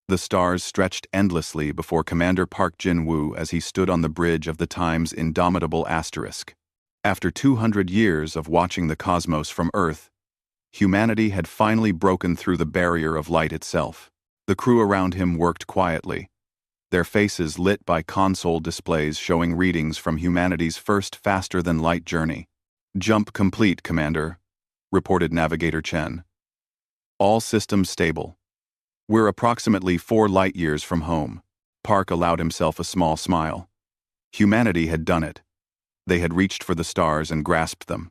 The stars stretched endlessly before Commander Park Jin-woo as he stood on the bridge of the Time's indomitable asterisk. After 200 years of watching the cosmos from Earth, humanity had finally broken through the barrier of light itself. The crew around him worked quietly, their faces lit by console displays showing readings from humanity's first faster-than-light journey. "Jump complete, Commander," reported Navigator Chen. "All systems stable. We're approximately 4 light-years from home." Park allowed himself a small smile. Humanity had done it. They had reached for the stars and grasped them.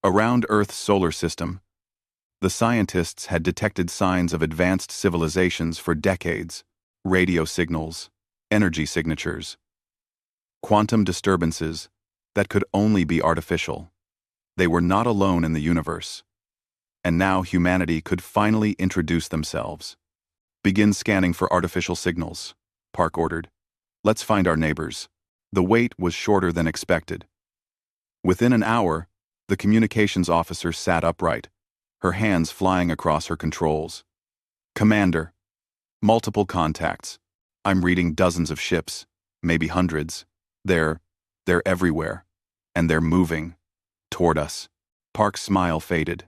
Around Earth's solar system, the scientists had detected signs of advanced civilizations for decades: radio signals, energy signatures, quantum disturbances that could only be artificial. They were not alone in the universe. And now humanity could finally introduce themselves. "Begin scanning for artificial signals," Park ordered. "Let's find our neighbors." The wait was shorter than expected. Within an hour, the communications officer sat upright, her hands flying across her controls. "Commander, multiple contacts. I'm reading dozens of ships, maybe hundreds. They're everywhere, and they're moving toward us." Park's smile faded.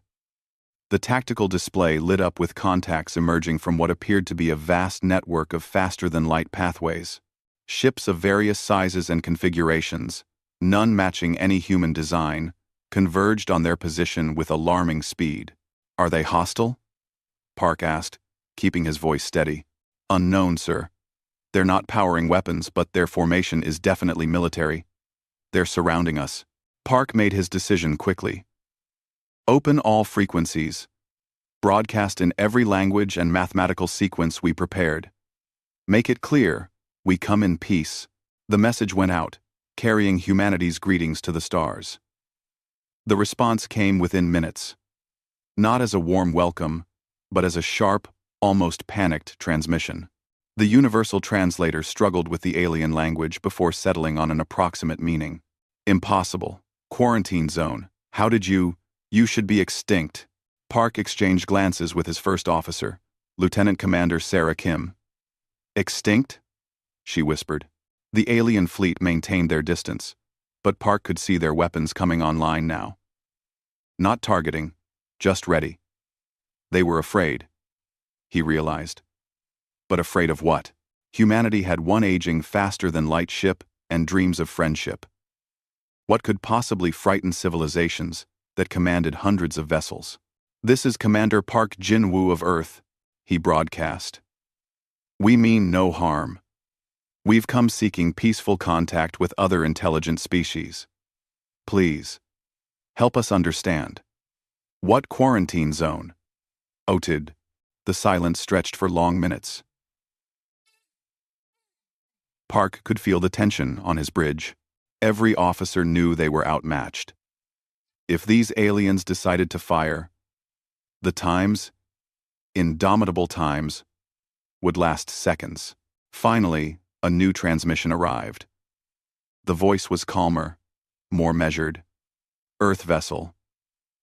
The tactical display lit up with contacts emerging from what appeared to be a vast network of faster-than-light pathways. Ships of various sizes and configurations, none matching any human design, converged on their position with alarming speed. "Are they hostile?" Park asked, keeping his voice steady. "Unknown, sir. They're not powering weapons, but their formation is definitely military. They're surrounding us." Park made his decision quickly. "Open all frequencies. Broadcast in every language and mathematical sequence we prepared. Make it clear, we come in peace." The message went out, carrying humanity's greetings to the stars. The response came within minutes. Not as a warm welcome, but as a sharp, almost panicked transmission. The universal translator struggled with the alien language before settling on an approximate meaning. "Impossible. Quarantine zone. How did you should be extinct." Park exchanged glances with his first officer, Lieutenant Commander Sarah Kim. "Extinct?" she whispered. The alien fleet maintained their distance, but Park could see their weapons coming online now. Not targeting, just ready. They were afraid, he realized. But afraid of what? Humanity had one aging faster-than-light ship and dreams of friendship. What could possibly frighten civilizations that commanded hundreds of vessels? "This is Commander Park Jin-woo of Earth," he broadcast. "We mean no harm. We've come seeking peaceful contact with other intelligent species. Please, help us understand." "What quarantine zone?" "OTID." The silence stretched for long minutes. Park could feel the tension on his bridge. Every officer knew they were outmatched. If these aliens decided to fire, the times, indomitable times, would last seconds. Finally, a new transmission arrived. The voice was calmer, more measured. "Earth vessel,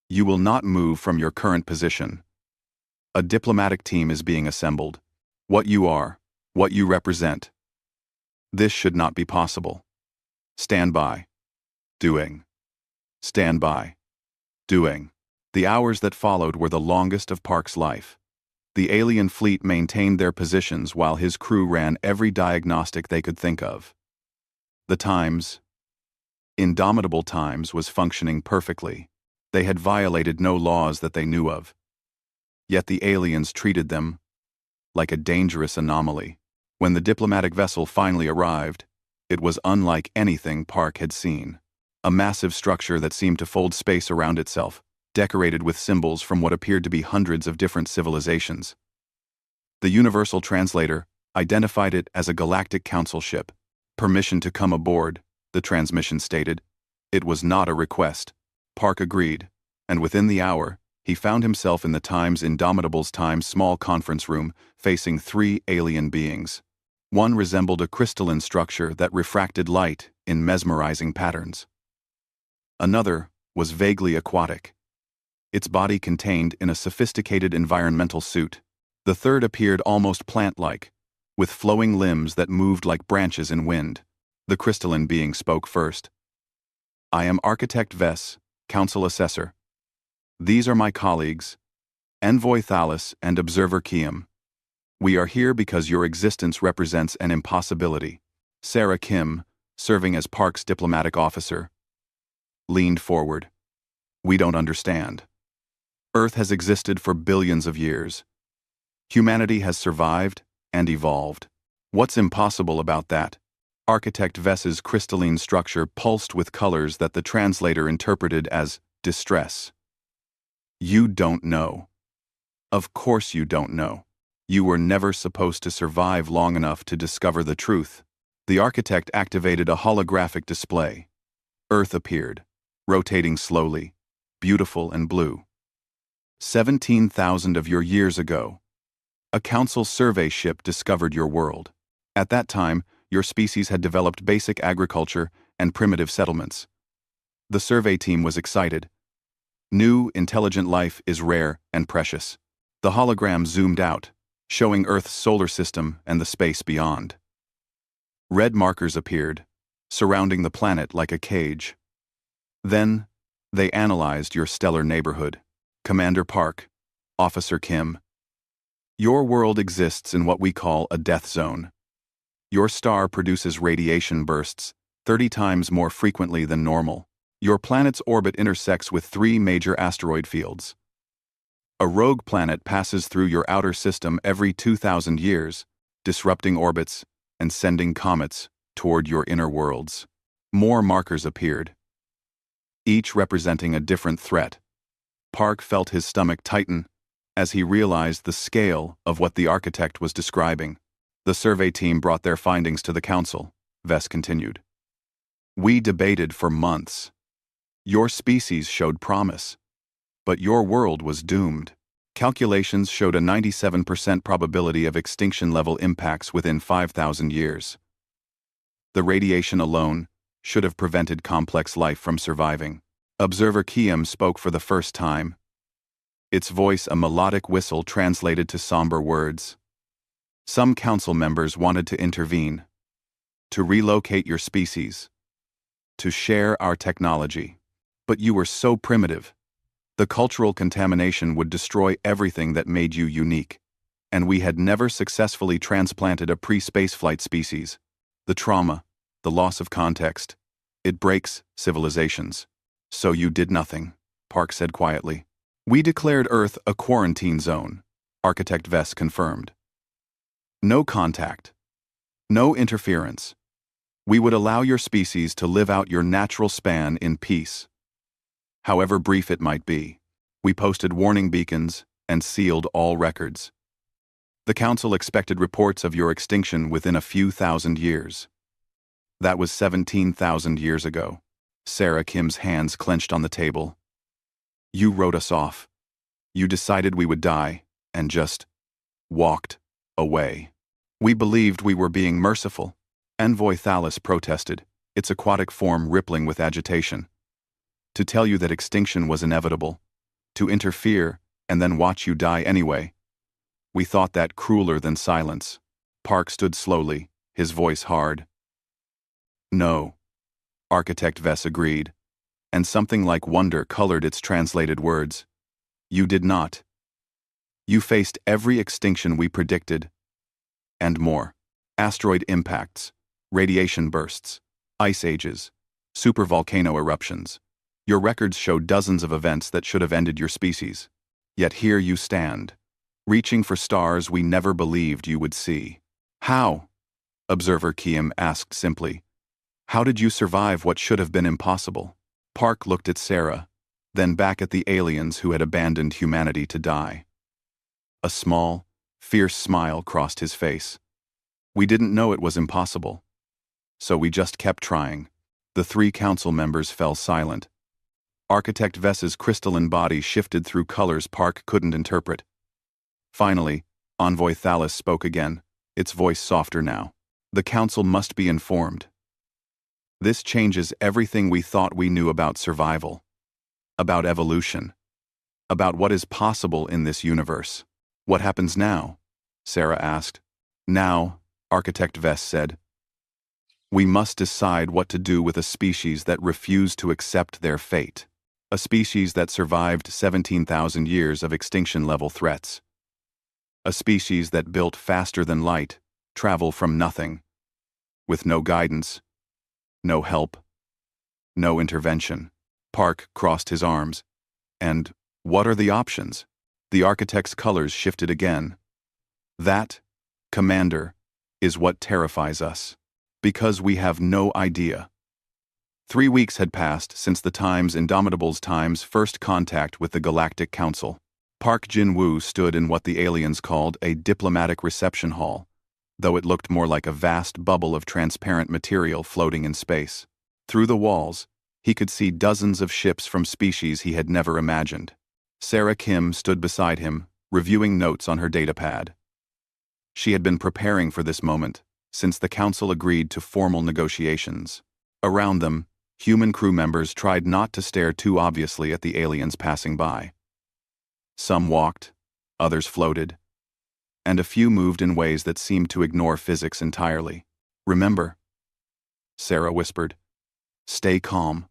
you will not move from your current position. A diplomatic team is being assembled. What you are, what you represent. This should not be possible. Stand by. Doing. Stand by. Doing." The hours that followed were the longest of Park's life. The alien fleet maintained their positions while his crew ran every diagnostic they could think of. The Times, indomitable Times, was functioning perfectly. They had violated no laws that they knew of. Yet the aliens treated them like a dangerous anomaly. When the diplomatic vessel finally arrived, it was unlike anything Park had seen. A massive structure that seemed to fold space around itself, decorated with symbols from what appeared to be hundreds of different civilizations. The universal translator identified it as a galactic council ship. "Permission to come aboard," the transmission stated. It was not a request. Park agreed, and within the hour, he found himself in the Times Indomitable's Times small conference room, facing 3 alien beings. One resembled a crystalline structure that refracted light in mesmerizing patterns. Another was vaguely aquatic, its body contained in a sophisticated environmental suit. The third appeared almost plant-like, with flowing limbs that moved like branches in wind. The crystalline being spoke first. I am Architect Vess, Council Assessor. These are my colleagues, Envoy Thalas and Observer Kim. We are here because your existence represents an impossibility. Sarah Kim, serving as Park's diplomatic officer, leaned forward. We don't understand. Earth has existed for billions of years. Humanity has survived and evolved. What's impossible about that? Architect Vess's crystalline structure pulsed with colors that the translator interpreted as distress. You don't know. Of course you don't know. You were never supposed to survive long enough to discover the truth. The architect activated a holographic display. Earth appeared, rotating slowly, beautiful and blue. 17,000 of your years ago, a council survey ship discovered your world. At that time, your species had developed basic agriculture and primitive settlements. The survey team was excited. New, intelligent life is rare and precious. The hologram zoomed out, showing Earth's solar system and the space beyond. Red markers appeared, surrounding the planet like a cage. Then, they analyzed your stellar neighborhood. Commander Park, Officer Kim. Your world exists in what we call a death zone. Your star produces radiation bursts 30 times more frequently than normal. Your planet's orbit intersects with 3 major asteroid fields. A rogue planet passes through your outer system every 2,000 years, disrupting orbits and sending comets toward your inner worlds. More markers appeared, each representing a different threat. Park felt his stomach tighten as he realized the scale of what the architect was describing. The survey team brought their findings to the council, Vess continued. We debated for months. Your species showed promise, but your world was doomed. Calculations showed a 97% probability of extinction-level impacts within 5,000 years. The radiation alone should have prevented complex life from surviving. Observer Kim spoke for the first time, its voice a melodic whistle translated to somber words. Some council members wanted to intervene, to relocate your species, to share our technology. But you were so primitive. The cultural contamination would destroy everything that made you unique, and we had never successfully transplanted a pre-spaceflight species. The trauma, the loss of context, it breaks civilizations. So you did nothing, Park said quietly. We declared Earth a quarantine zone, Architect Vess confirmed. No contact. No interference. We would allow your species to live out your natural span in peace. However brief it might be, we posted warning beacons and sealed all records. The council expected reports of your extinction within a few thousand years. That was 17,000 years ago. Sarah Kim's hands clenched on the table. You wrote us off. You decided we would die, and just walked away. We believed we were being merciful. Envoy Thalas protested, its aquatic form rippling with agitation. To tell you that extinction was inevitable, to interfere and then watch you die anyway. We thought that crueler than silence. Park stood slowly, his voice hard. No. Architect Vess agreed, and something like wonder colored its translated words. You did not. You faced every extinction we predicted, and more. Asteroid impacts, radiation bursts, ice ages, supervolcano eruptions. Your records show dozens of events that should have ended your species. Yet here you stand, reaching for stars we never believed you would see. How? Observer Kim asked simply. How did you survive what should have been impossible? Park looked at Sarah, then back at the aliens who had abandoned humanity to die. A small, fierce smile crossed his face. We didn't know it was impossible. So we just kept trying. The 3 council members fell silent. Architect Vess's crystalline body shifted through colors Park couldn't interpret. Finally, Envoy Thalas spoke again, its voice softer now. The council must be informed. This changes everything we thought we knew about survival, about evolution, about what is possible in this universe. What happens now? Sarah asked. Now, Architect Vess said, we must decide what to do with a species that refused to accept their fate. A species that survived 17,000 years of extinction-level threats. A species that built faster than light, travel from nothing. With no guidance, no help, no intervention. Park crossed his arms. And what are the options? The architect's colors shifted again. That, Commander, is what terrifies us. Because we have no idea. 3 weeks had passed since the Indomitable's time's first contact with the Galactic Council. Park Jin-woo stood in what the aliens called a diplomatic reception hall, though it looked more like a vast bubble of transparent material floating in space. Through the walls, he could see dozens of ships from species he had never imagined. Sarah Kim stood beside him, reviewing notes on her datapad. She had been preparing for this moment since the Council agreed to formal negotiations. Around them, human crew members tried not to stare too obviously at the aliens passing by. Some walked, others floated, and a few moved in ways that seemed to ignore physics entirely. Remember, Sarah whispered, stay calm.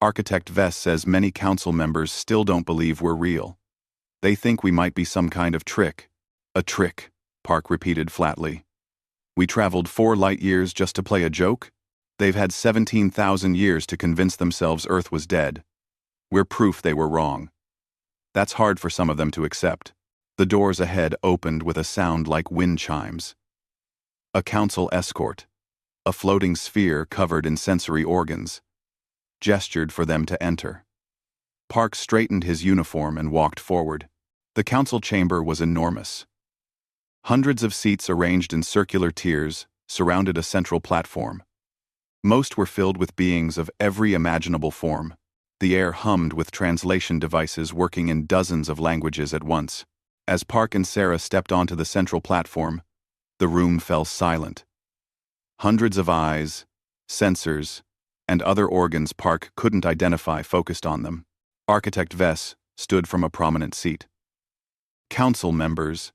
Architect Vess says many council members still don't believe we're real. They think we might be some kind of trick. A trick, Park repeated flatly. We traveled 4 light years just to play a joke? They've had 17,000 years to convince themselves Earth was dead. We're proof they were wrong. That's hard for some of them to accept. The doors ahead opened with a sound like wind chimes. A council escort, a floating sphere covered in sensory organs, gestured for them to enter. Park straightened his uniform and walked forward. The council chamber was enormous. Hundreds of seats arranged in circular tiers surrounded a central platform. Most were filled with beings of every imaginable form. The air hummed with translation devices working in dozens of languages at once. As Park and Sarah stepped onto the central platform, the room fell silent. Hundreds of eyes, sensors, and other organs Park couldn't identify focused on them. Architect Vess stood from a prominent seat. Council members,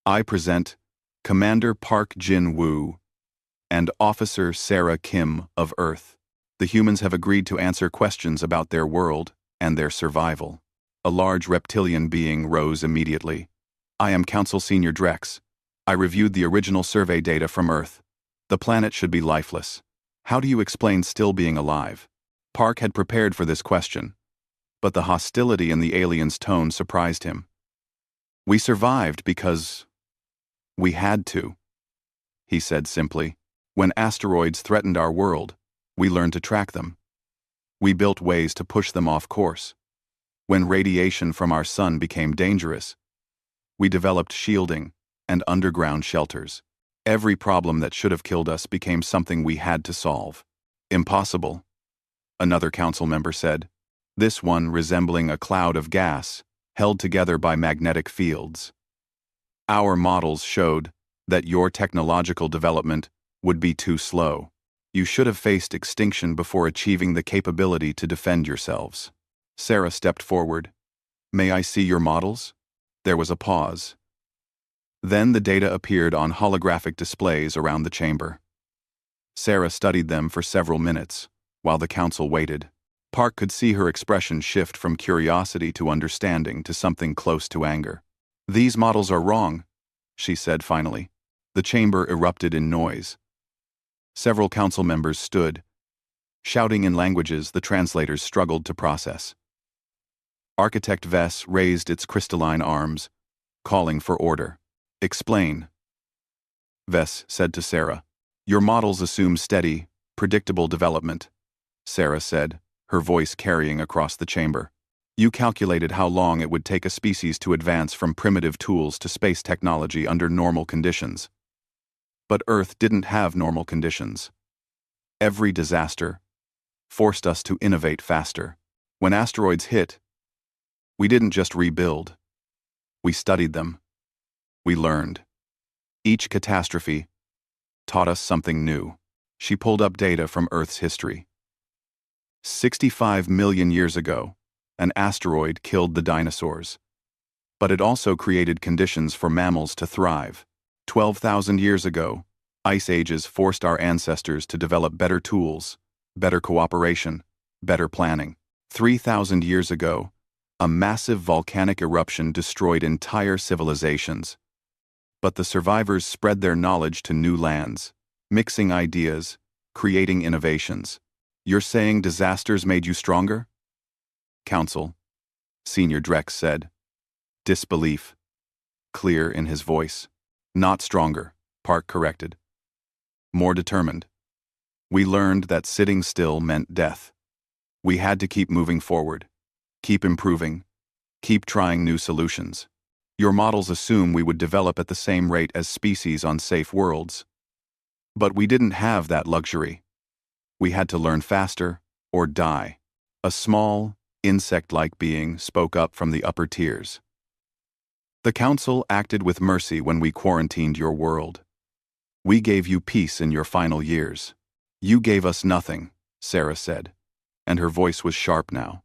I present Commander Park Jin-woo and Officer Sarah Kim of Earth. The humans have agreed to answer questions about their world and their survival. A large reptilian being rose immediately. I am Council Senior Drex. I reviewed the original survey data from Earth. The planet should be lifeless. How do you explain still being alive? Park had prepared for this question, but the hostility in the alien's tone surprised him. We survived because we had to, he said simply. When asteroids threatened our world, we learned to track them. We built ways to push them off course. When radiation from our sun became dangerous, we developed shielding and underground shelters. Every problem that should have killed us became something we had to solve. Impossible, another council member said, this one resembling a cloud of gas held together by magnetic fields. Our models showed that your technological development would be too slow. You should have faced extinction before achieving the capability to defend yourselves. Sarah stepped forward. May I see your models? There was a pause. Then the data appeared on holographic displays around the chamber. Sarah studied them for several minutes, while the council waited. Park could see her expression shift from curiosity to understanding to something close to anger. These models are wrong, she said finally. The chamber erupted in noise. Several council members stood, shouting in languages the translators struggled to process. Architect Vess raised its crystalline arms, calling for order. Explain, Vess said to Sarah. Your models assume steady, predictable development, Sarah said, her voice carrying across the chamber. You calculated how long it would take a species to advance from primitive tools to space technology under normal conditions. But Earth didn't have normal conditions. Every disaster forced us to innovate faster. When asteroids hit, we didn't just rebuild. We studied them. We learned. Each catastrophe taught us something new. She pulled up data from Earth's history. 65 million years ago, an asteroid killed the dinosaurs. But it also created conditions for mammals to thrive. 12,000 years ago, ice ages forced our ancestors to develop better tools, better cooperation, better planning. 3,000 years ago, a massive volcanic eruption destroyed entire civilizations. But the survivors spread their knowledge to new lands, mixing ideas, creating innovations. You're saying disasters made you stronger? Council, Senior Drex said. Disbelief, clear in his voice. Not stronger, Park corrected. More determined. We learned that sitting still meant death. We had to keep moving forward, keep improving, keep trying new solutions. Your models assume we would develop at the same rate as species on safe worlds. But we didn't have that luxury. We had to learn faster or die. A small, insect-like being spoke up from the upper tiers. The Council acted with mercy when we quarantined your world. We gave you peace in your final years. You gave us nothing, Sarah said, and her voice was sharp now.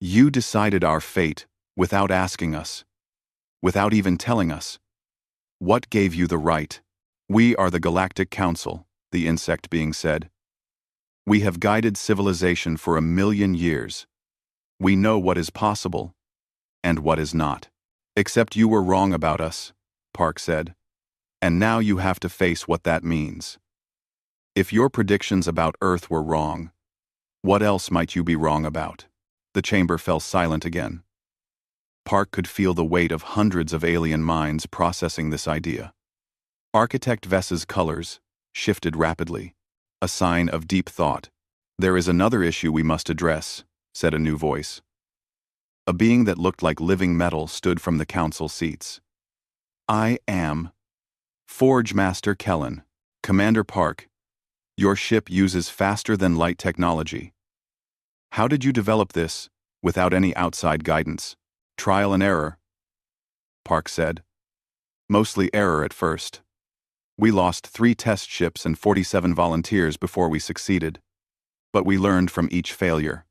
You decided our fate without asking us, without even telling us. What gave you the right? We are the Galactic Council, the insect being said. We have guided civilization for 1,000,000 years. We know what is possible and what is not. Except you were wrong about us, Park said, and now you have to face what that means. If your predictions about Earth were wrong, what else might you be wrong about? The chamber fell silent again. Park could feel the weight of hundreds of alien minds processing this idea. Architect Vess's colors shifted rapidly, a sign of deep thought. There is another issue we must address, said a new voice. A being that looked like living metal stood from the council seats. I am Forge Master Kellen. Commander Park, your ship uses faster-than-light technology. How did you develop this, without any outside guidance? Trial and error, Park said. Mostly error at first. We lost 3 test ships and 47 volunteers before we succeeded. But we learned from each failure.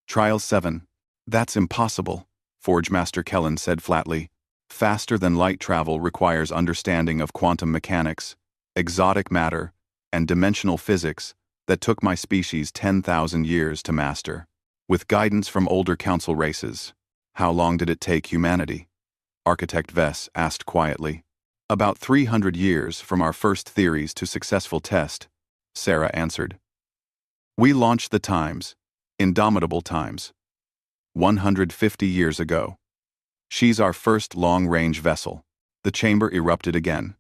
Trial 7. That's impossible, Forge Master Kellen said flatly. Faster-than-light travel requires understanding of quantum mechanics, exotic matter, and dimensional physics that took my species 10,000 years to master. With guidance from older council races, how long did it take humanity? Architect Vess asked quietly. About 300 years from our first theories to successful test, Sarah answered. We launched the Times, indomitable Times, 150 years ago. She's our first long-range vessel. The chamber erupted again.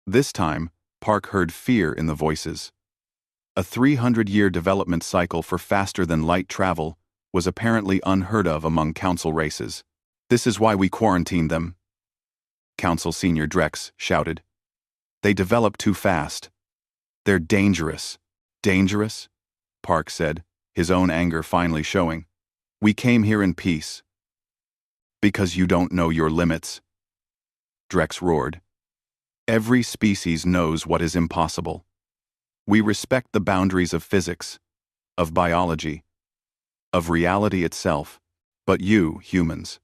This time, Park heard fear in the voices. A 300-year development cycle for faster-than-light travel was apparently unheard of among council races. This is why we quarantined them, Council Senior Drex shouted. They develop too fast. They're dangerous. Dangerous? Park said, his own anger finally showing. We came here in peace. Because you don't know your limits, Drex roared. Every species knows what is impossible. We respect the boundaries of physics, of biology, of reality itself, but you, humans,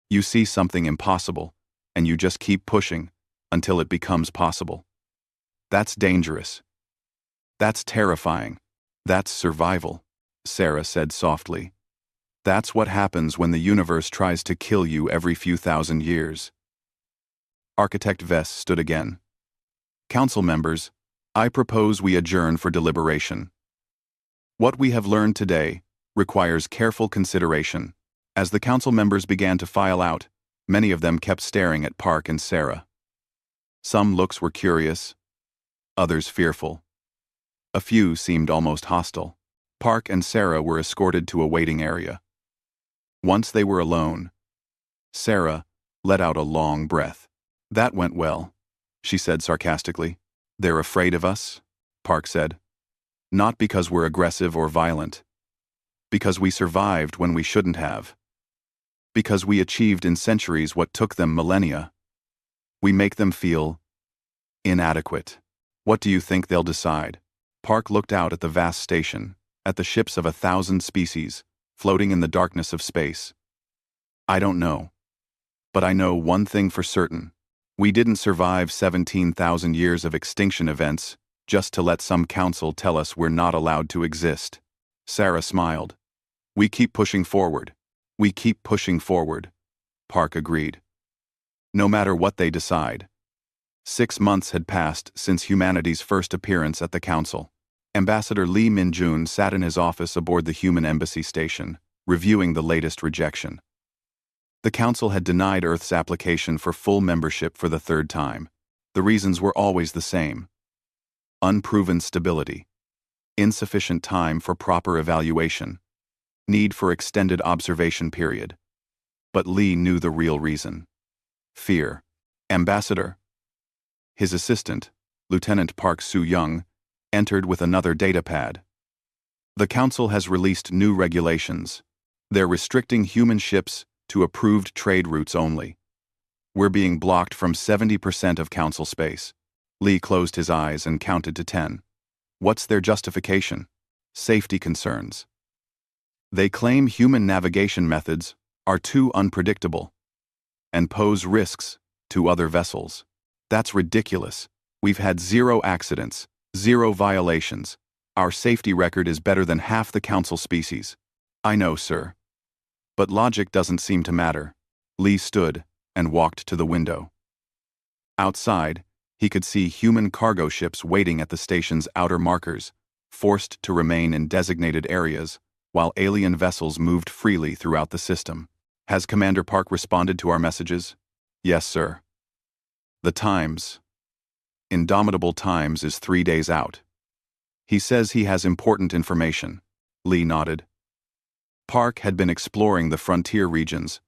you see something impossible, and you just keep pushing until it becomes possible. That's dangerous. That's terrifying. That's survival, Sarah said softly. That's what happens when the universe tries to kill you every few thousand years. Architect Vess stood again. Council members, I propose we adjourn for deliberation. What we have learned today requires careful consideration. As the council members began to file out, many of them kept staring at Park and Sarah. Some looks were curious, others fearful. A few seemed almost hostile. Park and Sarah were escorted to a waiting area. Once they were alone, Sarah let out a long breath. That went well, she said sarcastically. They're afraid of us, Park said. Not because we're aggressive or violent. Because we survived when we shouldn't have. Because we achieved in centuries what took them millennia. We make them feel inadequate. What do you think they'll decide? Park looked out at the vast station, at the ships of 1,000 species, floating in the darkness of space. I don't know, But I know one thing for certain. We didn't survive 17,000 years of extinction events just to let some council tell us we're not allowed to exist. Sarah smiled. We keep pushing forward. We keep pushing forward. Park agreed. No matter what they decide. 6 months had passed since humanity's first appearance at the council. Ambassador Lee Min-jun sat in his office aboard the human embassy station, reviewing the latest rejection. The council had denied Earth's application for full membership for the 3rd time. The reasons were always the same. Unproven stability. Insufficient time for proper evaluation. Need for extended observation period. But Lee knew the real reason. Fear. Ambassador. His assistant, Lieutenant Park Soo-young, entered with another datapad. The council has released new regulations. They're restricting human ships to approved trade routes only. We're being blocked from 70% of council space. Lee closed his eyes and counted to 10. What's their justification? Safety concerns. They claim human navigation methods are too unpredictable and pose risks to other vessels. That's ridiculous. We've had 0 accidents, 0 violations. Our safety record is better than half the council species. I know, sir. But logic doesn't seem to matter. Lee stood and walked to the window. Outside, he could see human cargo ships waiting at the station's outer markers, forced to remain in designated areas, while alien vessels moved freely throughout the system. Has Commander Park responded to our messages? Yes, sir. The Times. Indomitable Times is 3 days out. He says he has important information. Lee nodded. Park had been exploring the frontier regions,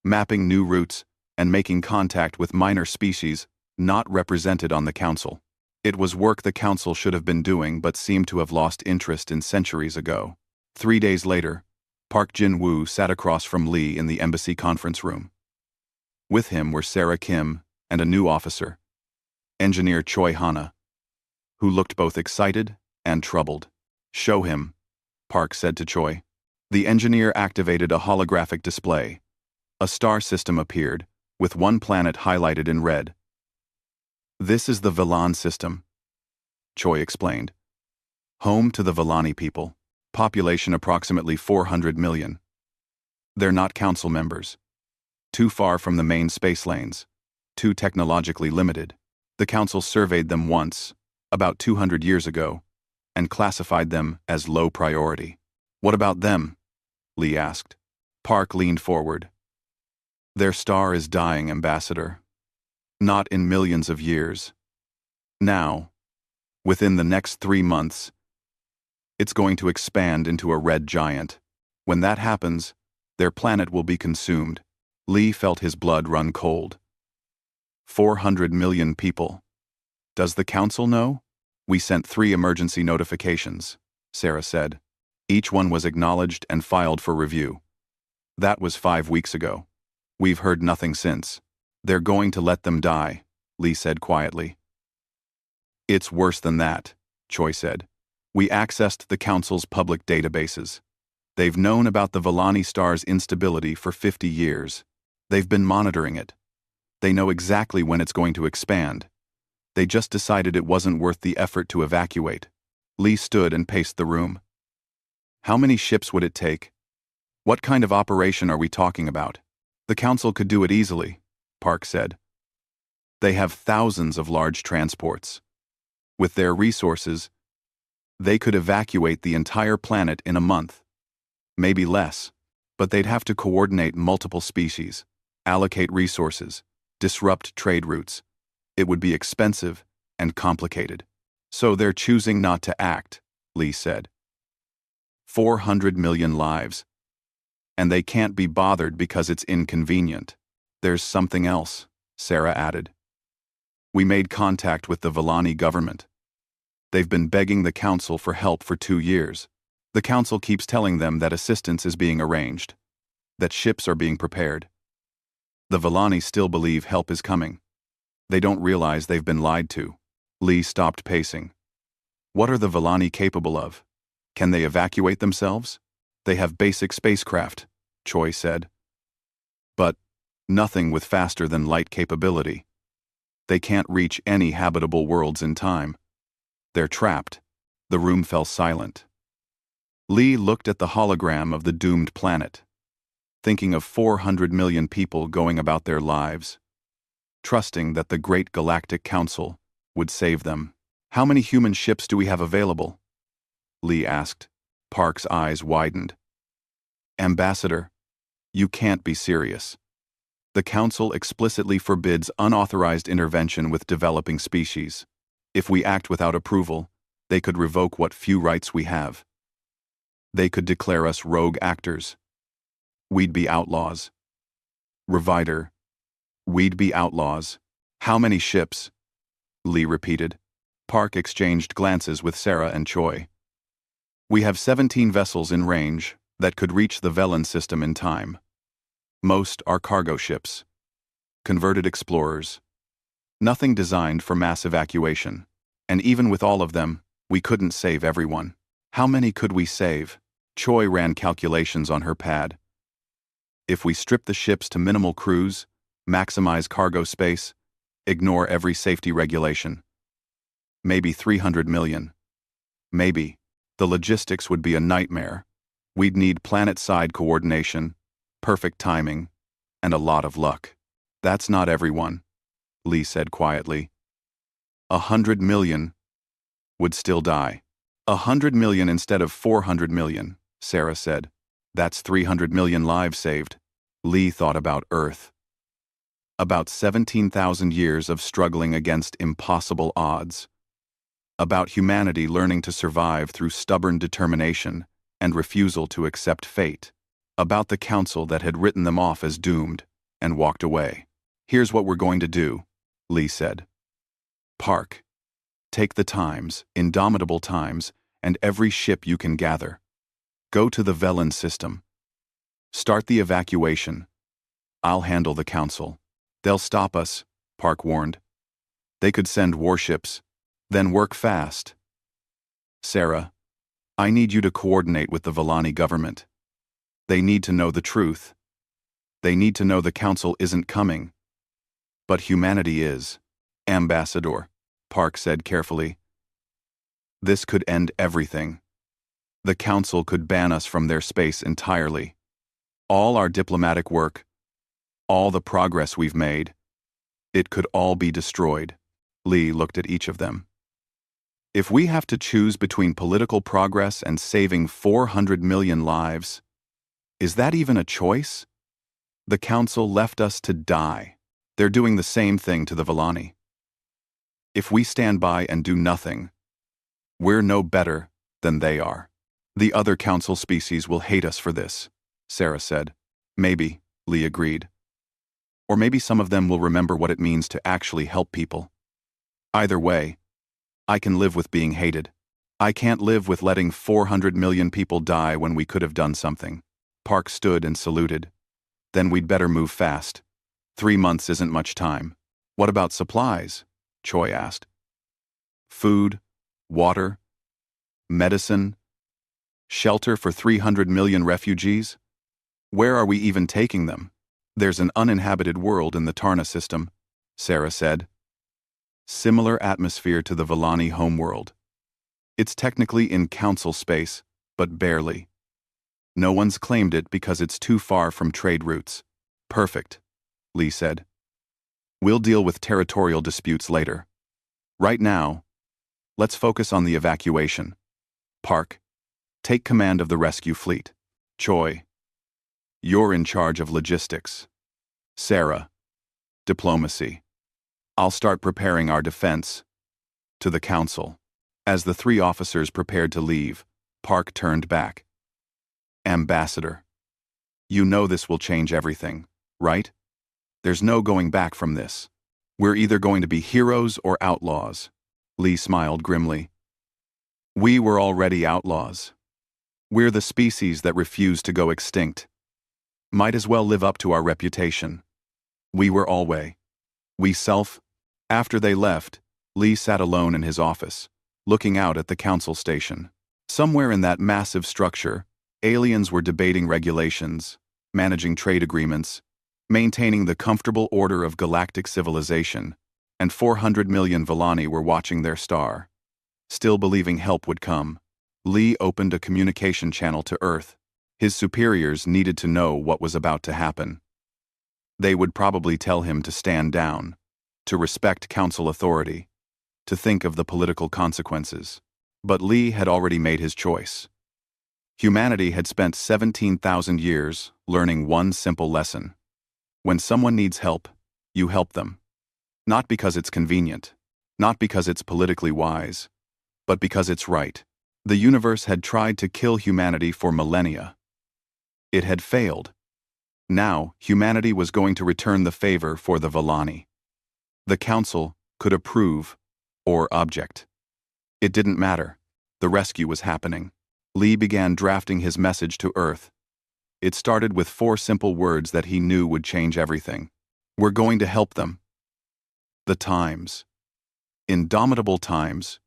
mapping new routes, and making contact with minor species not represented on the council. It was work the council should have been doing but seemed to have lost interest in centuries ago. 3 days later, Park Jin-woo sat across from Lee in the embassy conference room. With him were Sarah Kim and a new officer, Engineer Choi Hana, who looked both excited and troubled. Show him, Park said to Choi. The engineer activated a holographic display. A star system appeared, with one planet highlighted in red. This is the Velan system, Choi explained. Home to the Velani people, population approximately 400 million. They're not council members. Too far from the main space lanes. Too technologically limited. The council surveyed them once, about 200 years ago, and classified them as low priority. What about them? Lee asked. Park leaned forward. Their star is dying, Ambassador. Not in millions of years. Now, within the next 3 months, it's going to expand into a red giant. When that happens, their planet will be consumed. Lee felt his blood run cold. 400 million people. Does the council know? We sent 3 emergency notifications, Sarah said. Each one was acknowledged and filed for review. That was 5 weeks ago. We've heard nothing since. They're going to let them die, Lee said quietly. It's worse than that, Choi said. We accessed the council's public databases. They've known about the Velani star's instability for 50 years. They've been monitoring it. They know exactly when it's going to expand. They just decided it wasn't worth the effort to evacuate. Lee stood and paced the room. How many ships would it take? What kind of operation are we talking about? The council could do it easily, Park said. They have thousands of large transports. With their resources, they could evacuate the entire planet in a month. Maybe less, but they'd have to coordinate multiple species, allocate resources, disrupt trade routes. It would be expensive and complicated. So they're choosing not to act, Lee said. 400 million lives. And they can't be bothered because it's inconvenient. There's something else, Sarah added. We made contact with the Velani government. They've been begging the council for help for 2 years. The council keeps telling them that assistance is being arranged, that ships are being prepared. The Velani still believe help is coming. They don't realize they've been lied to. Lee stopped pacing. What are the Velani capable of? Can they evacuate themselves? They have basic spacecraft, Choi said. But Nothing with faster-than-light capability. They can't reach any habitable worlds in time. They're trapped. The room fell silent. Lee looked at the hologram of the doomed planet, thinking of 400 million people going about their lives, trusting that the Great Galactic Council would save them. "How many human ships do we have available?" Lee asked. Park's eyes widened. "Ambassador, you can't be serious. The Council explicitly forbids unauthorized intervention with developing species. If we act without approval, they could revoke what few rights we have. They could declare us rogue actors. We'd be outlaws. Revider, we'd be outlaws." "How many ships?" Lee repeated. Park exchanged glances with Sarah and Choi. "We have 17 vessels in range that could reach the Velen system in time. Most are cargo ships. Converted explorers. Nothing designed for mass evacuation. And even with all of them, we couldn't save everyone." "How many could we save?" Choi ran calculations on her pad. "If we strip the ships to minimal crews, maximize cargo space, ignore every safety regulation. Maybe 300 million. Maybe. The logistics would be a nightmare. We'd need planet-side coordination, perfect timing, and a lot of luck." "That's not everyone," Lee said quietly. 100 million would still die. 100 million instead of 400 million, Sarah said. "That's 300 million lives saved." Lee thought about Earth. About 17,000 years of struggling against impossible odds. About humanity learning to survive through stubborn determination and refusal to accept fate. About the Council that had written them off as doomed and walked away. "Here's what we're going to do," Lee said. "Park, take the Times, indomitable Times, and every ship you can gather. Go to the Velen system. Start the evacuation. I'll handle the Council." "They'll stop us," Park warned. "They could send warships, then work fast." "Sarah, I need you to coordinate with the Vellani government. They need to know the truth. They need to know the Council isn't coming. But humanity is." "Ambassador," Park said carefully. "This could end everything. The Council could ban us from their space entirely. All our diplomatic work, all the progress we've made, it could all be destroyed." Lee looked at each of them. "If we have to choose between political progress and saving 400 million lives, is that even a choice? The Council left us to die. They're doing the same thing to the Vellani. If we stand by and do nothing, we're no better than they are. The other Council species will hate us for this," Sarah said. "Maybe," Lee agreed. "Or maybe some of them will remember what it means to actually help people. Either way, I can live with being hated. I can't live with letting 400 million people die when we could have done something." Park stood and saluted. "Then we'd better move fast. 3 months isn't much time." "What about supplies?" Choi asked. "Food, water, medicine, shelter for 300 million refugees? Where are we even taking them?" "There's an uninhabited world in the Tarna system," Sarah said. "Similar atmosphere to the Vellani homeworld. It's technically in Council space, but barely. No one's claimed it because it's too far from trade routes." "Perfect," Lee said. "We'll deal with territorial disputes later. Right now, let's focus on the evacuation. Park, take command of the rescue fleet. Choi, you're in charge of logistics. Sarah, diplomacy. I'll start preparing our defense." To the Council. As the 3 officers prepared to leave, Park turned back. "Ambassador, you know this will change everything, right? There's no going back from this. We're either going to be heroes or outlaws." Lee smiled grimly. "We were already outlaws. We're the species that refused to go extinct. Might as well live up to our reputation. We were always. After they left, Lee sat alone in his office, looking out at the Council station. Somewhere in that massive structure, aliens were debating regulations, managing trade agreements, maintaining the comfortable order of galactic civilization, and 400 million Villani were watching their star. Still believing help would come, Lee opened a communication channel to Earth. His superiors needed to know what was about to happen. They would probably tell him to stand down, to respect council authority, to think of the political consequences. But Lee had already made his choice. Humanity had spent 17,000 years learning one simple lesson. When someone needs help, you help them. Not because it's convenient, not because it's politically wise, but because it's right. The universe had tried to kill humanity for millennia. It had failed. Now, humanity was going to return the favor for the Villani. The council could approve or object. It didn't matter. The rescue was happening. Lee began drafting his message to Earth. It started with 4 simple words that he knew would change everything. We're going to help them. The times, indomitable times,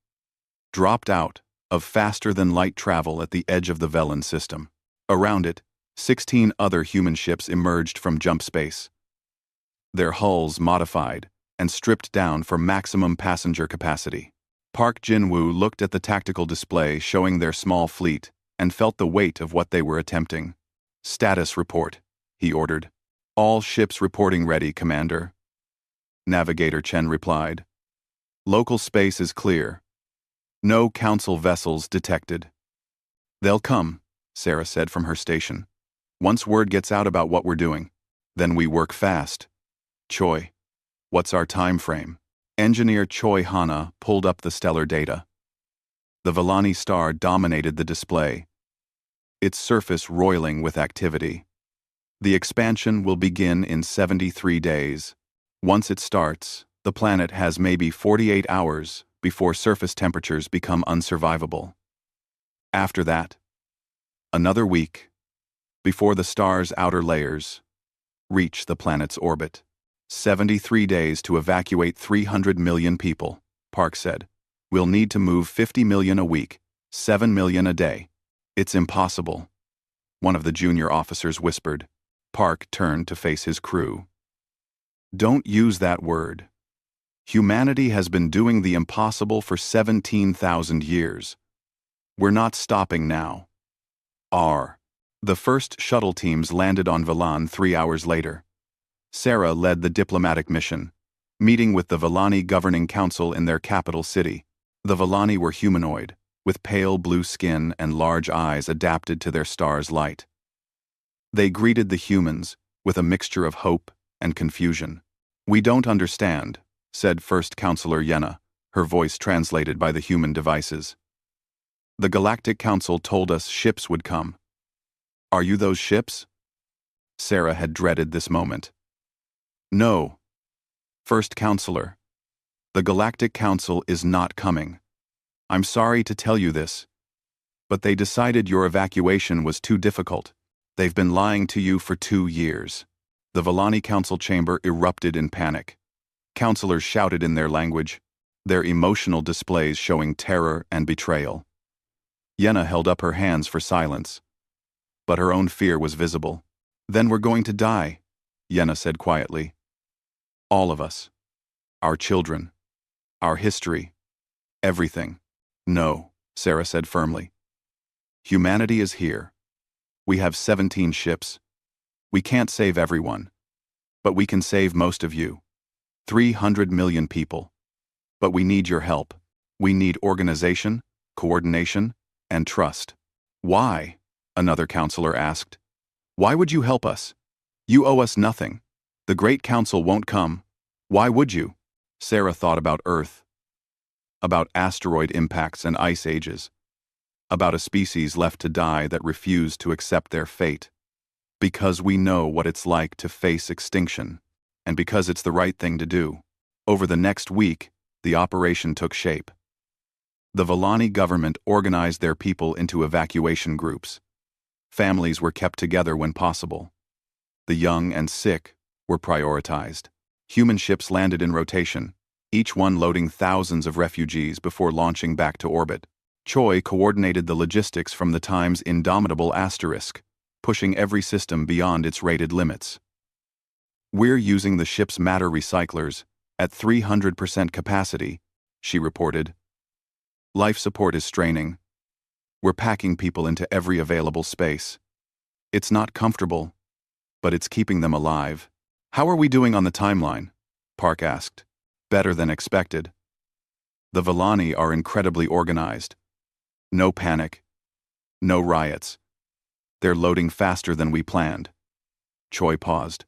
dropped out of faster-than-light travel at the edge of the Velen system. Around it, 16 other human ships emerged from jump space. Their hulls modified and stripped down for maximum passenger capacity. Park Jin-woo looked at the tactical display showing their small fleet and felt the weight of what they were attempting. Status report, he ordered. All ships reporting ready, Commander. Navigator Chen replied. Local space is clear. No council vessels detected. They'll come, Sarah said from her station. Once word gets out about what we're doing, then we work fast. Choi, what's our time frame? Engineer Choi Hana pulled up the stellar data. The Villani star dominated the display, its surface roiling with activity. The expansion will begin in 73 days. Once it starts, the planet has maybe 48 hours before surface temperatures become unsurvivable. After that, another week, before the star's outer layers reach the planet's orbit. 73 days to evacuate 300 million people, Park said. We'll need to move 50 million a week, 7 million a day. It's impossible, one of the junior officers whispered. Park turned to face his crew. Don't use that word. Humanity has been doing the impossible for 17,000 years. We're not stopping now. The first shuttle teams landed on Velan 3 hours later. Sarah led the diplomatic mission, meeting with the Villani Governing Council in their capital city. The Villani were humanoid, with pale blue skin and large eyes adapted to their star's light. They greeted the humans with a mixture of hope and confusion. We don't understand, said First Counselor Yenna, her voice translated by the human devices. The Galactic Council told us ships would come. Are you those ships? Sarah had dreaded this moment. No. First Counselor, the Galactic Council is not coming. I'm sorry to tell you this, but they decided your evacuation was too difficult. They've been lying to you for 2 years. The Villani Council chamber erupted in panic. Counselors shouted in their language, their emotional displays showing terror and betrayal. Yenna held up her hands for silence, but her own fear was visible. Then we're going to die, Yenna said quietly. All of us. Our children. Our history. Everything. No, Sarah said firmly. Humanity is here. We have 17 ships. We can't save everyone, but we can save most of you. 300 million people. But we need your help. We need organization, coordination, and trust. Why? Another counselor asked. Why would you help us? You owe us nothing. The Great Council won't come. Why would you? Sarah thought about Earth, about asteroid impacts and ice ages, about a species left to die that refused to accept their fate. Because we know what it's like to face extinction, and because it's the right thing to do. Over the next week, the operation took shape. The Villani government organized their people into evacuation groups. Families were kept together when possible. The young and sick were prioritized. Human ships landed in rotation, each one loading thousands of refugees before launching back to orbit. Choi coordinated the logistics from the time's indomitable asterisk, pushing every system beyond its rated limits. "We're using the ship's matter recyclers at 300% capacity," she reported. "Life support is straining. We're packing people into every available space. It's not comfortable, but it's keeping them alive." "How are we doing on the timeline?" Park asked. "Better than expected. The Villani are incredibly organized. No panic. No riots. They're loading faster than we planned." Choi paused.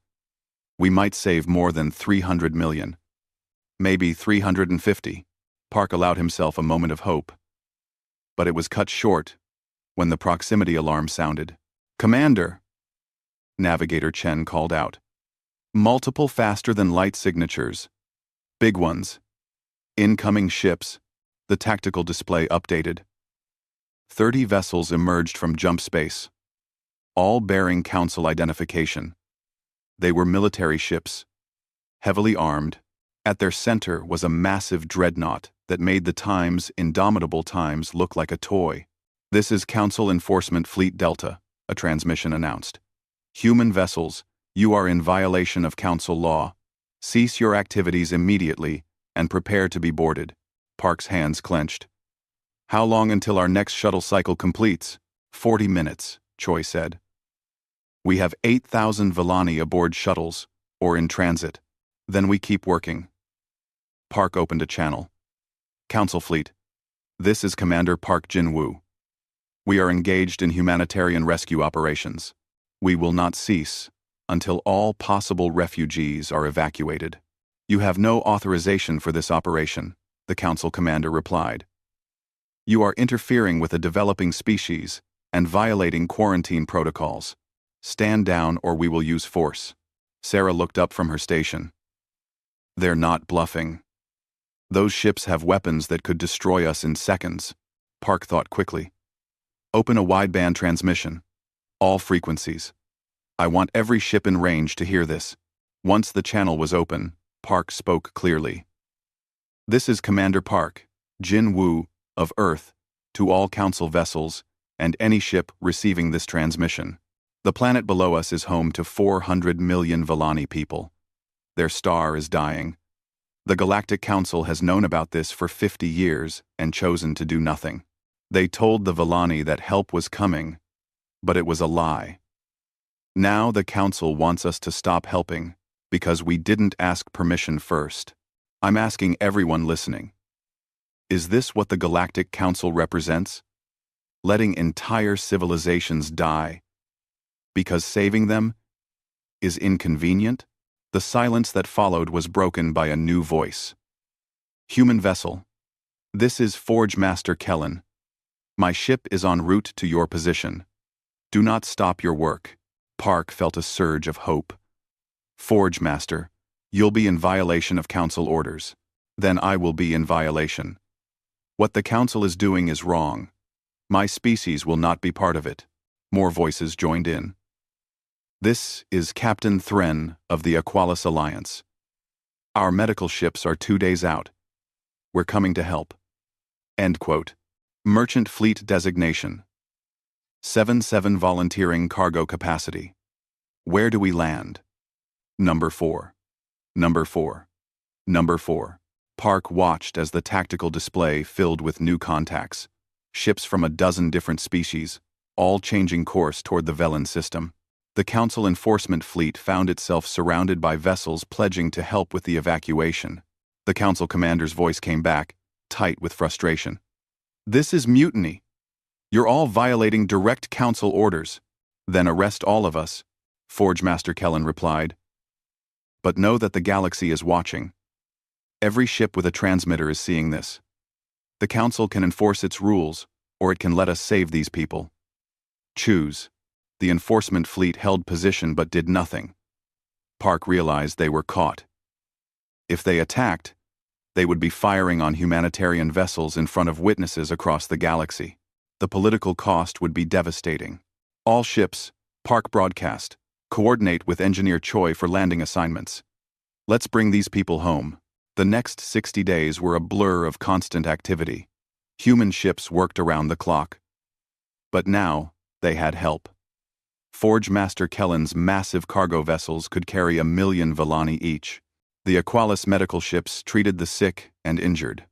"We might save more than 300 million. Maybe 350. Park allowed himself a moment of hope. But it was cut short when the proximity alarm sounded. "Commander!" Navigator Chen called out. "Multiple faster-than-light signatures. Big ones. Incoming ships." The tactical display updated. 30 vessels emerged from jump space, all bearing Council identification. They were military ships, heavily armed. At their center was a massive dreadnought that made the Times' indomitable Times look like a toy. "This is Council Enforcement Fleet Delta," a transmission announced. "Human vessels, you are in violation of Council law. Cease your activities immediately and prepare to be boarded." Park's hands clenched. "How long until our next shuttle cycle completes?" 40 minutes, Choi said. "We have 8,000 Villani aboard shuttles, or in transit. Then we keep working." Park opened a channel. "Council Fleet. This is Commander Park Jin-woo. We are engaged in humanitarian rescue operations. We will not cease until all possible refugees are evacuated." "You have no authorization for this operation," the Council Commander replied. "You are interfering with a developing species and violating quarantine protocols. Stand down or we will use force." Sarah looked up from her station. "They're not bluffing. Those ships have weapons that could destroy us in seconds." Park thought quickly. "Open a wideband transmission. All frequencies. I want every ship in range to hear this." Once the channel was open, Park spoke clearly. "This is Commander Park, Jin-woo, of Earth, to all Council vessels and any ship receiving this transmission. The planet below us is home to 400 million Villani people. Their star is dying. The Galactic Council has known about this for 50 years and chosen to do nothing. They told the Villani that help was coming, but it was a lie. Now the Council wants us to stop helping because we didn't ask permission first. I'm asking everyone listening. Is this what the Galactic Council represents? Letting entire civilizations die because saving them is inconvenient?" The silence that followed was broken by a new voice. "Human vessel. This is Forge Master Kellen. My ship is en route to your position. Do not stop your work." Park felt a surge of hope. "Forge Master, you'll be in violation of Council orders. Then I will be in violation. What the Council is doing is wrong. My species will not be part of it." More voices joined in. "This is Captain Thren of the Aqualis Alliance. Our medical ships are 2 days out. We're coming to help." End quote. Merchant Fleet Designation. 7-7 volunteering cargo capacity. Where do we land? Number 4. Number 4. Number 4. Park watched as the tactical display filled with new contacts. Ships from a dozen different species, all changing course toward the Velen system. The Council Enforcement Fleet found itself surrounded by vessels pledging to help with the evacuation. The Council Commander's voice came back, tight with frustration. "This is mutiny. You're all violating direct Council orders. Then arrest all of us," Forge Master Kellen replied. "But know that the galaxy is watching. Every ship with a transmitter is seeing this. The Council can enforce its rules, or it can let us save these people. Choose." The enforcement fleet held position but did nothing. Park realized they were caught. If they attacked, they would be firing on humanitarian vessels in front of witnesses across the galaxy. The political cost would be devastating. "All ships, Park broadcast, coordinate with Engineer Choi for landing assignments. Let's bring these people home." The next 60 days were a blur of constant activity. Human ships worked around the clock. But now, they had help. Forge Master Kellen's massive cargo vessels could carry 1,000,000 Villani each. The Aqualis medical ships treated the sick and injured.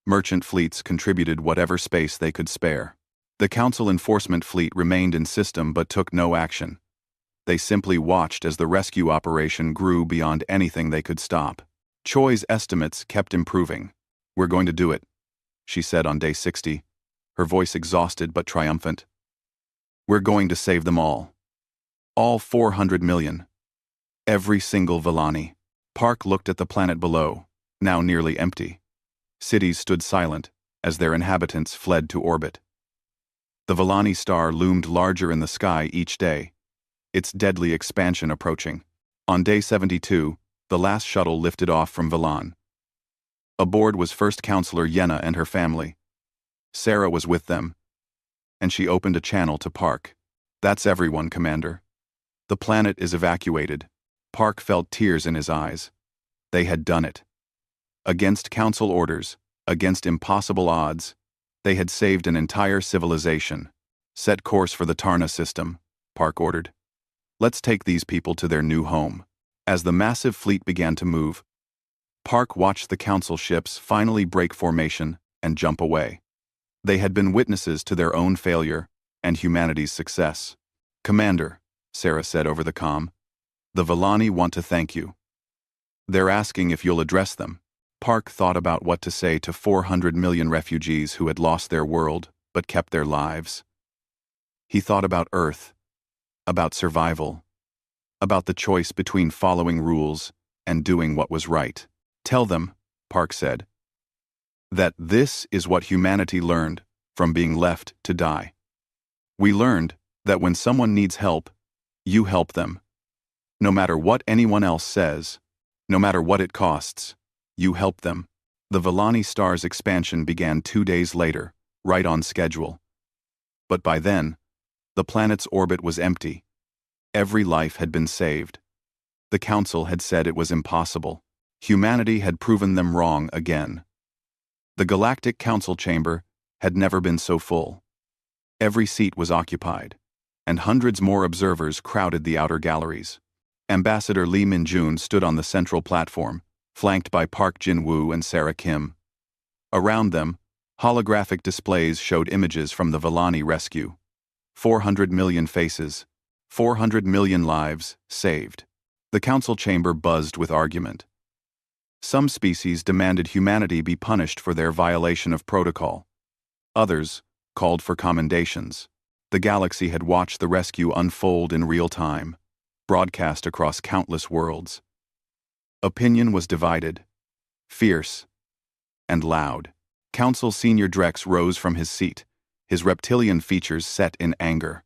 Merchant fleets contributed whatever space they could spare. The Council enforcement fleet remained in system but took no action. They simply watched as the rescue operation grew beyond anything they could stop. Choi's estimates kept improving. "We're going to do it," she said on day 60, her voice exhausted but triumphant. "We're going to save them all. All 400 million. Every single Villani." Park looked at the planet below, now nearly empty. Cities stood silent as their inhabitants fled to orbit. The Villani star loomed larger in the sky each day, its deadly expansion approaching. On day 72, the last shuttle lifted off from Villan. Aboard was First Counselor Yenna and her family. Sarah was with them, and she opened a channel to Park. "That's everyone, Commander. The planet is evacuated." Park felt tears in his eyes. They had done it. Against Council orders, against impossible odds, they had saved an entire civilization. "Set course for the Tarna system," Park ordered. "Let's take these people to their new home." As the massive fleet began to move, Park watched the Council ships finally break formation and jump away. They had been witnesses to their own failure and humanity's success. "Commander," Sarah said over the comm, "the Villani want to thank you. They're asking if you'll address them." Park thought about what to say to 400 million refugees who had lost their world but kept their lives. He thought about Earth, about survival, about the choice between following rules and doing what was right. "Tell them," Park said, "that this is what humanity learned from being left to die. We learned that when someone needs help, you help them. No matter what anyone else says, no matter what it costs, you help them." The Villani star's expansion began 2 days later, right on schedule. But by then, the planet's orbit was empty. Every life had been saved. The Council had said it was impossible. Humanity had proven them wrong again. The Galactic Council chamber had never been so full. Every seat was occupied, and hundreds more observers crowded the outer galleries. Ambassador Lee Min-jun stood on the central platform, flanked by Park Jin-woo and Sarah Kim. Around them, holographic displays showed images from the Villani rescue. 400 million faces, 400 million lives saved. The Council chamber buzzed with argument. Some species demanded humanity be punished for their violation of protocol. Others called for commendations. The galaxy had watched the rescue unfold in real time, broadcast across countless worlds. Opinion was divided, fierce, and loud. Council Senior Drex rose from his seat, his reptilian features set in anger.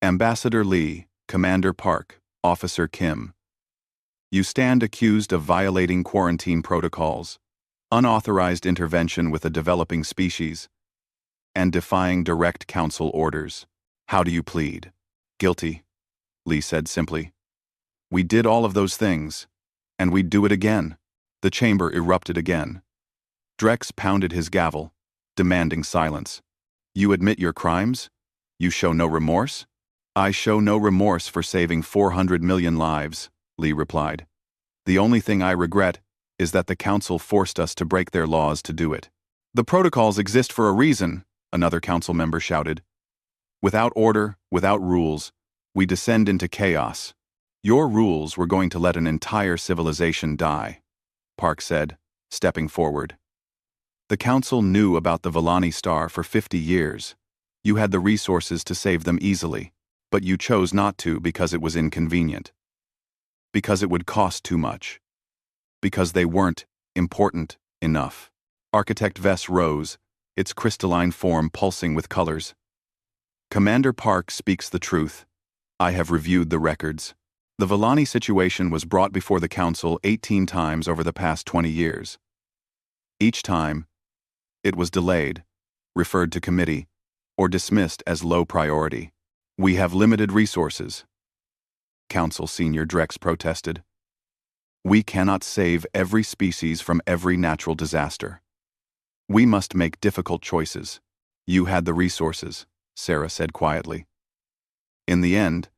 "Ambassador Lee, Commander Park, Officer Kim, you stand accused of violating quarantine protocols, unauthorized intervention with a developing species, and defying direct Council orders. How do you plead?" "Guilty," Lee said simply. "We did all of those things, and we'd do it again." The chamber erupted again. Drex pounded his gavel, demanding silence. "You admit your crimes? You show no remorse?" "I show no remorse for saving 400 million lives," Lee replied. "The only thing I regret is that the Council forced us to break their laws to do it." "The protocols exist for a reason," another Council member shouted. "Without order, without rules, we descend into chaos. Your rules were going to let an entire civilization die," Park said, stepping forward. "The Council knew about the Villani star for 50 years. You had the resources to save them easily, but you chose not to because it was inconvenient. Because it would cost too much. Because they weren't important enough." Architect Vess rose, its crystalline form pulsing with colors. "Commander Park speaks the truth. I have reviewed the records. The Villani situation was brought before the Council 18 times over the past 20 years. Each time, it was delayed, referred to committee, or dismissed as low priority. We have limited resources." Council Senior Drex protested. "We cannot save every species from every natural disaster. We must make difficult choices. You had the resources," Sarah said quietly. In the end,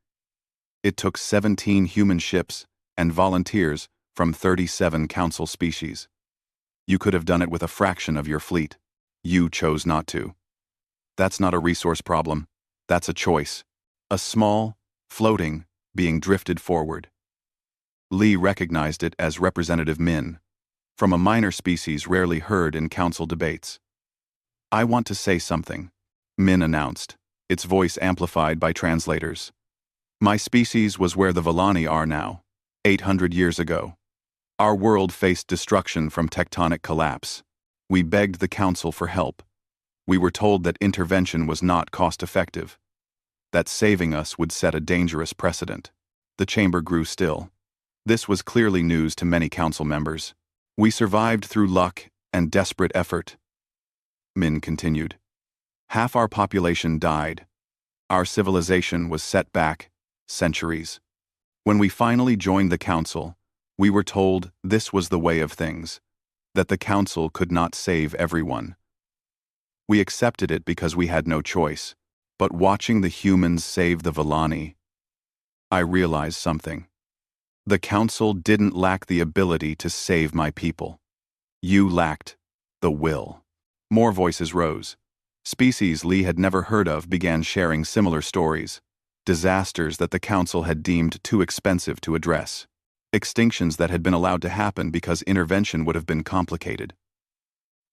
it took 17 human ships and volunteers from 37 council species. You could have done it with a fraction of your fleet. You chose not to. That's not a resource problem. That's a choice. A small, floating, being drifted forward. Lee recognized it as Representative Min, from a minor species rarely heard in council debates. I want to say something, Min announced, its voice amplified by translators. My species was where the Villani are now, 800 years ago. Our world faced destruction from tectonic collapse. We begged the council for help. We were told that intervention was not cost-effective, that saving us would set a dangerous precedent. The chamber grew still. This was clearly news to many council members. We survived through luck and desperate effort. Min continued. Half our population died. Our civilization was set back centuries. When we finally joined the council, we were told this was the way of things, that the council could not save everyone. We accepted it because we had no choice, but watching the humans save the Villani, I realized something. The council didn't lack the ability to save my people. You lacked the will. More voices rose. Species Lee had never heard of began sharing similar stories, disasters that the council had deemed too expensive to address, extinctions that had been allowed to happen because intervention would have been complicated.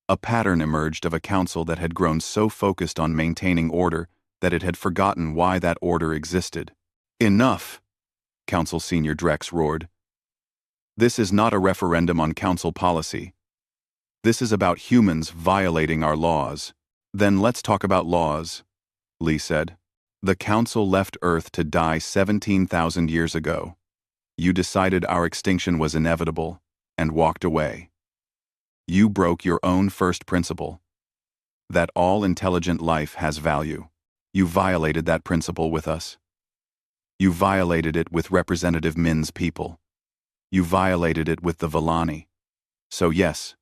A pattern emerged of a council that had grown so focused on maintaining order that it had forgotten why that order existed. Enough! Council Senior Drex roared. This is not a referendum on council policy. This is about humans violating our laws. Then let's talk about laws, Lee said. The council left Earth to die 17,000 years ago. You decided our extinction was inevitable and walked away. You broke your own first principle, that all intelligent life has value. You violated that principle with us. You violated it with Representative Min's people. You violated it with the Villani. So yes,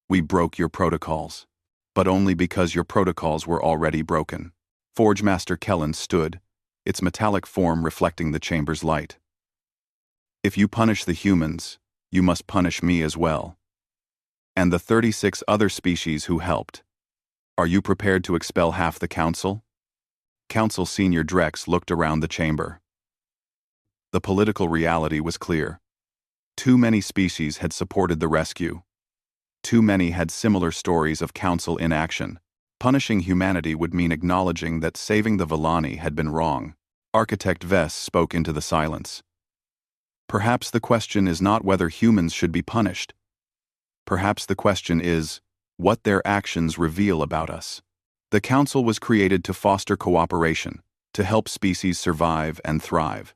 we broke your protocols, but only because your protocols were already broken. Forge Master Kellen stood, its metallic form reflecting the chamber's light. If you punish the humans, you must punish me as well. And the 36 other species who helped. Are you prepared to expel half the council? Council Senior Drex looked around the chamber. The political reality was clear. Too many species had supported the rescue. Too many had similar stories of council inaction. Punishing humanity would mean acknowledging that saving the Villani had been wrong. Architect Vess spoke into the silence. Perhaps the question is not whether humans should be punished. Perhaps the question is what their actions reveal about us. The council was created to foster cooperation, to help species survive and thrive.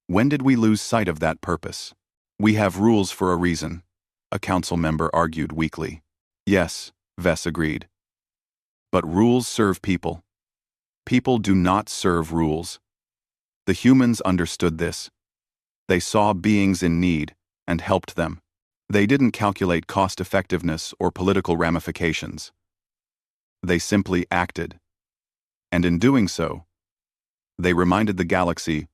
When did we lose sight of that purpose? We have rules for a reason, a council member argued weakly. Yes, Vess agreed. But rules serve people. People do not serve rules. The humans understood this. They saw beings in need and helped them. They didn't calculate cost-effectiveness or political ramifications. They simply acted. And in doing so, they reminded the galaxy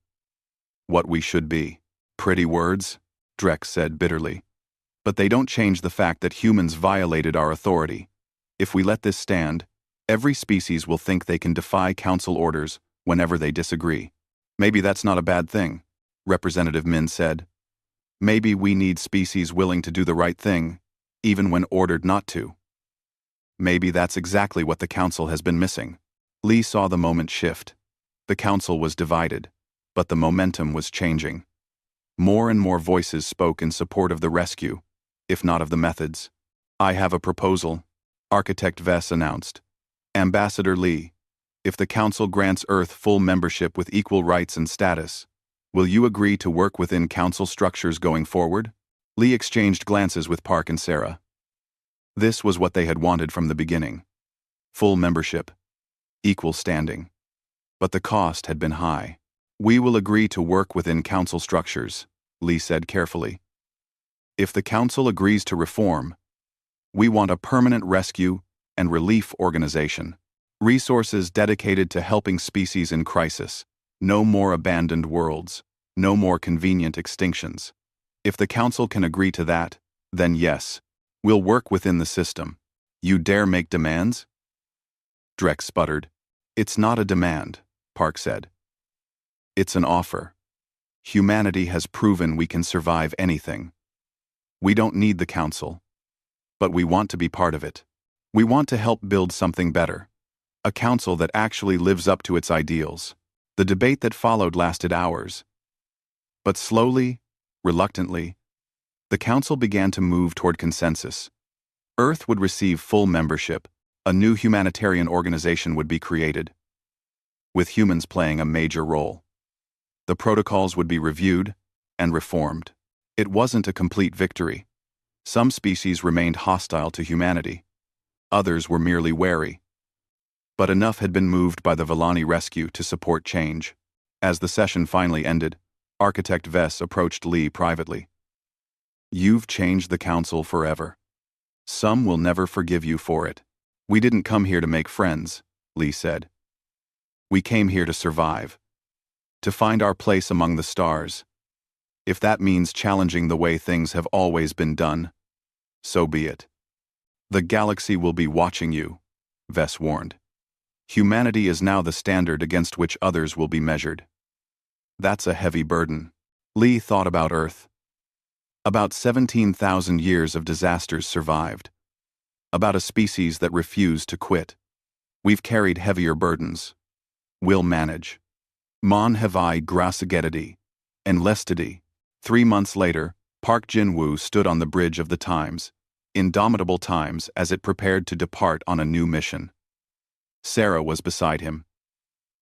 what we should be. Pretty words, Drex said bitterly. But they don't change the fact that humans violated our authority. If we let this stand, every species will think they can defy council orders whenever they disagree. Maybe that's not a bad thing, Representative Min said. Maybe we need species willing to do the right thing, even when ordered not to. Maybe that's exactly what the council has been missing. Lee saw the moment shift. The council was divided, but the momentum was changing. More and more voices spoke in support of the rescue, if not of the methods. I have a proposal, Architect Vess announced. Ambassador Lee, if the council grants Earth full membership with equal rights and status, will you agree to work within council structures going forward? Lee exchanged glances with Park and Sarah. This was what they had wanted from the beginning. Full membership. Equal standing. But the cost had been high. We will agree to work within council structures, Lee said carefully. If the council agrees to reform, we want a permanent rescue and relief organization. Resources dedicated to helping species in crisis. No more abandoned worlds. No more convenient extinctions. If the Council can agree to that, then yes, we'll work within the system. You dare make demands? Drek sputtered. It's not a demand, Park said. It's an offer. Humanity has proven we can survive anything. We don't need the Council. But we want to be part of it. We want to help build something better. A council that actually lives up to its ideals. The debate that followed lasted hours. But slowly, reluctantly, the council began to move toward consensus. Earth would receive full membership. A new humanitarian organization would be created, with humans playing a major role. The protocols would be reviewed and reformed. It wasn't a complete victory. Some species remained hostile to humanity. Others were merely wary. But enough had been moved by the Villani rescue to support change. As the session finally ended, Architect Vess approached Lee privately. You've changed the council forever. Some will never forgive you for it. We didn't come here to make friends, Lee said. We came here to survive. To find our place among the stars. If that means challenging the way things have always been done, so be it. The galaxy will be watching you, Vess warned. Humanity is now the standard against which others will be measured. That's a heavy burden. Lee thought about Earth. About 17,000 years of disasters survived. About a species that refused to quit. We've carried heavier burdens. We'll manage. Mon Hevai Grasagedity, and Lestity. 3 months later, Park Jin-woo stood on the bridge of the Times, indomitable Times, as it prepared to depart on a new mission. Sarah was beside him,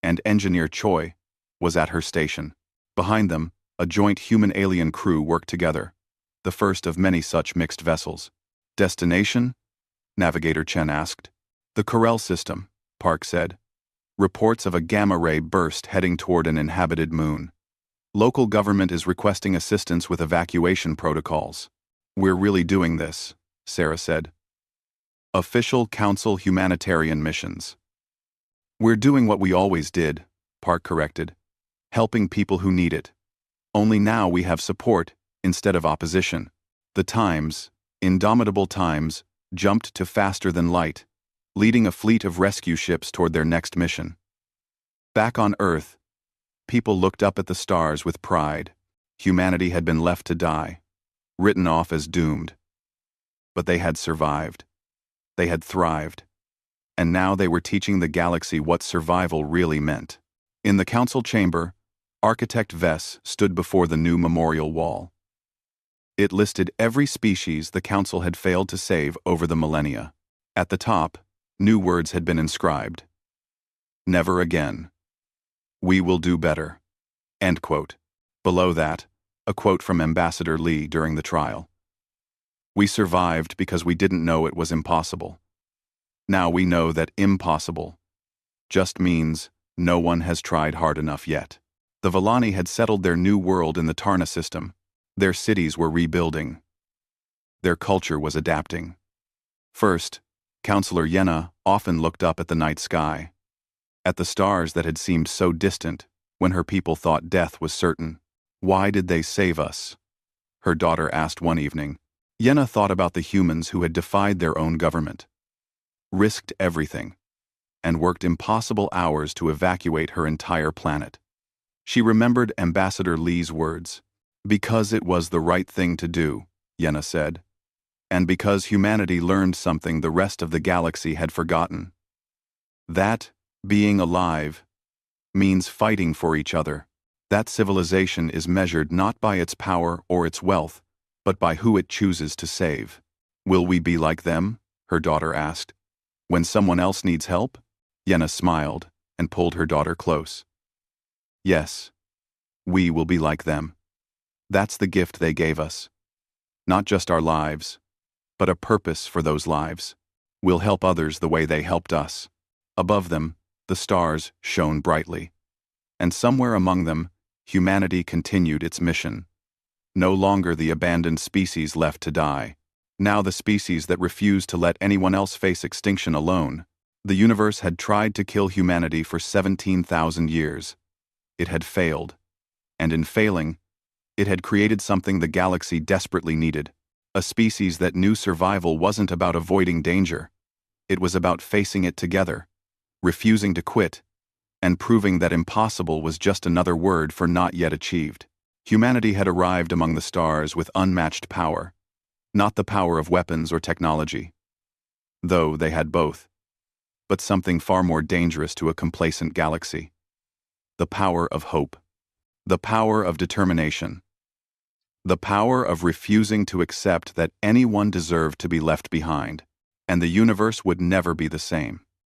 and Engineer Choi was at her station. Behind them, a joint human-alien crew worked together, the first of many such mixed vessels. Destination? Navigator Chen asked. The Corel system, Park said. Reports of a gamma-ray burst heading toward an inhabited moon. Local government is requesting assistance with evacuation protocols. We're really doing this, Sarah said. Official Council humanitarian missions. We're doing what we always did, Park corrected. Helping people who need it. Only now we have support instead of opposition. The Times, indomitable Times, jumped to faster than light, leading a fleet of rescue ships toward their next mission. Back on Earth, people looked up at the stars with pride. Humanity had been left to die, written off as doomed. But they had survived. They had thrived. And now they were teaching the galaxy what survival really meant. In the council chamber, Architect Vess stood before the new memorial wall. It listed every species the council had failed to save over the millennia. At the top, new words had been inscribed. Never again. We will do better. End quote. Below that, a quote from Ambassador Lee during the trial. We survived because we didn't know it was impossible. Now we know that impossible just means no one has tried hard enough yet. The Villani had settled their new world in the Tarna system. Their cities were rebuilding. Their culture was adapting. First, Counselor Yenna often looked up at the night sky, at the stars that had seemed so distant when her people thought death was certain. Why did they save us? Her daughter asked one evening. Yenna thought about the humans who had defied their own government, risked everything, and worked impossible hours to evacuate her entire planet. She remembered Ambassador Lee's words. Because it was the right thing to do, Yenna said, and because humanity learned something the rest of the galaxy had forgotten. That, being alive, means fighting for each other. That civilization is measured not by its power or its wealth, but by who it chooses to save. Will we be like them? Her daughter asked. When someone else needs help? Yenna smiled and pulled her daughter close. Yes, we will be like them. That's the gift they gave us. Not just our lives, but a purpose for those lives. We'll help others the way they helped us. Above them, the stars shone brightly. And somewhere among them, humanity continued its mission. No longer the abandoned species left to die. Now the species that refused to let anyone else face extinction alone. The universe had tried to kill humanity for 17,000 years. It had failed. And in failing, it had created something the galaxy desperately needed. A species that knew survival wasn't about avoiding danger. It was about facing it together, refusing to quit, and proving that impossible was just another word for not yet achieved. Humanity had arrived among the stars with unmatched power, not the power of weapons or technology, though they had both, but something far more dangerous to a complacent galaxy: the power of hope, the power of determination, the power of refusing to accept that anyone deserved to be left behind, and the universe would never be the same.